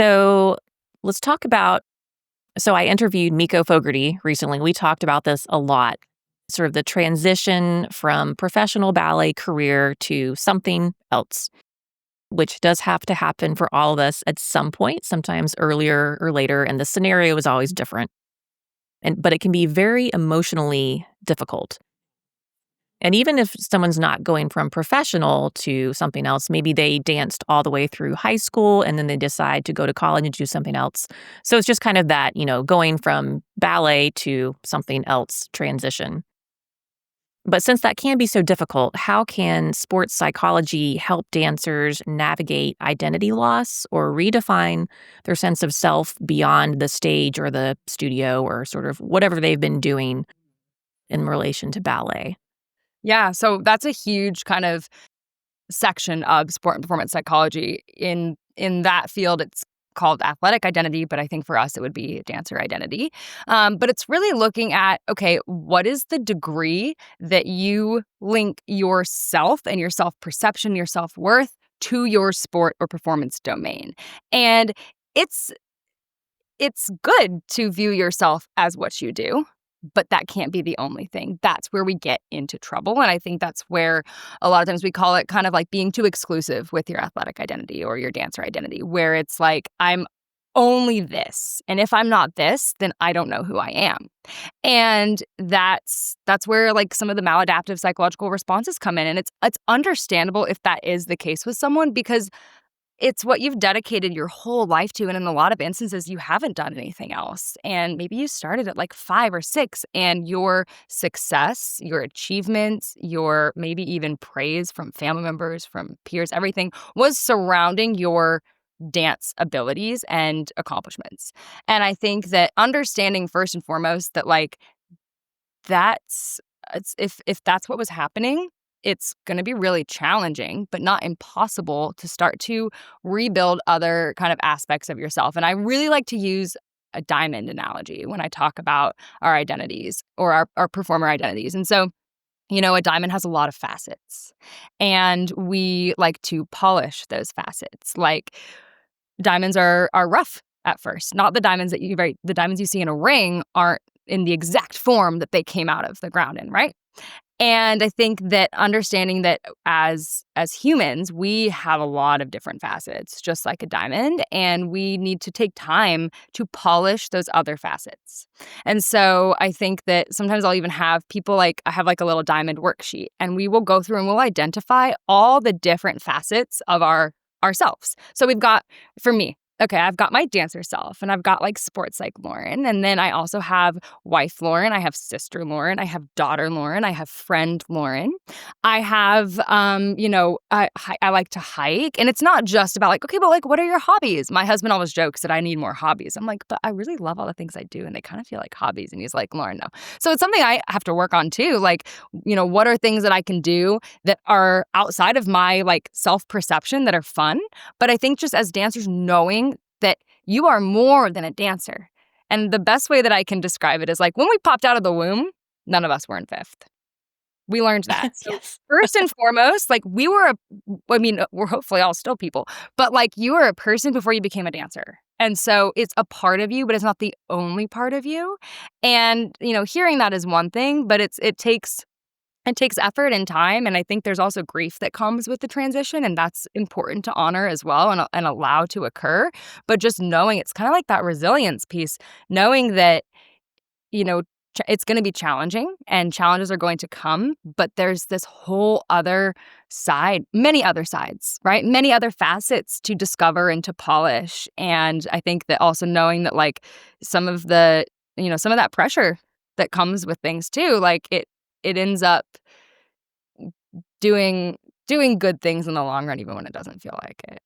So let's talk about. So I interviewed Miko Fogarty recently. We talked about this a lot, sort of the transition from professional ballet career to something else, which does have to happen for all of us at some point, sometimes earlier or later. And the scenario is always different. But it can be very emotionally difficult. And even if someone's not going from professional to something else, maybe they danced all the way through high school and then they decide to go to college and do something else. So it's just kind of that, going from ballet to something else transition. But since that can be so difficult, how can sports psychology help dancers navigate identity loss or redefine their sense of self beyond the stage or the studio or sort of whatever they've been doing in relation to ballet? Yeah, so that's a huge kind of section of sport and performance psychology. In that field, it's called athletic identity, but I think for us it would be dancer identity. But it's really looking at, okay, what is the degree that you link yourself and your self-perception, your self-worth to your sport or performance domain? And it's it's good to view yourself as what you do, but that can't be the only thing. That's where we get into trouble. And I think that's where a lot of times we call it kind of like being too exclusive with your athletic identity or your dancer identity, where it's like, I'm only this. And if I'm not this, then I don't know who I am. And that's where like some of the maladaptive psychological responses come in. And it's understandable if that is the case with someone because it's what you've dedicated your whole life to, and in a lot of instances, you haven't done anything else. And maybe you started at like 5 or 6, and your success, your achievements, your maybe even praise from family members, from peers, everything was surrounding your dance abilities and accomplishments. And I think that understanding first and foremost that like that's if that's what was happening, it's going to be really challenging, but not impossible to start to rebuild other kind of aspects of yourself. And I really like to use a diamond analogy when I talk about our identities or our performer identities. And so, a diamond has a lot of facets, and we like to polish those facets. Like diamonds are rough at first. Not the diamonds you see in a ring aren't in the exact form that they came out of the ground in, right? And I think that understanding that as humans, we have a lot of different facets, just like a diamond, and we need to take time to polish those other facets. And so I think that sometimes I'll even have people like I have like a little diamond worksheet, and we will go through and we'll identify all the different facets of ourselves. So we've got, for me, okay, I've got my dancer self, and I've got like sports like Lauren. And then I also have wife Lauren. I have sister Lauren. I have daughter Lauren. I have friend Lauren. I have, I like to hike. And it's not just about like, okay, but like, what are your hobbies? My husband always jokes that I need more hobbies. I'm like, but I really love all the things I do, and they kind of feel like hobbies. And he's like, Lauren, no. So it's something I have to work on too. Like, what are things that I can do that are outside of my like self-perception that are fun? But I think just as dancers, knowing that you are more than a dancer. And the best way that I can describe it is like when we popped out of the womb, none of us were in fifth. We learned that. So Yes. first and foremost, like we're hopefully all still people, but like you were a person before you became a dancer. And so it's a part of you, but it's not the only part of you. And, hearing that is one thing, but it takes effort and time, and I think there's also grief that comes with the transition, and that's important to honor as well and allow to occur. But just knowing it's kind of like that resilience piece, knowing that, it's going to be challenging and challenges are going to come, but there's this whole other side, many other sides, right? Many other facets to discover and to polish. And I think that also knowing that like some of that pressure that comes with things too, like it ends up doing good things in the long run, even when it doesn't feel like it.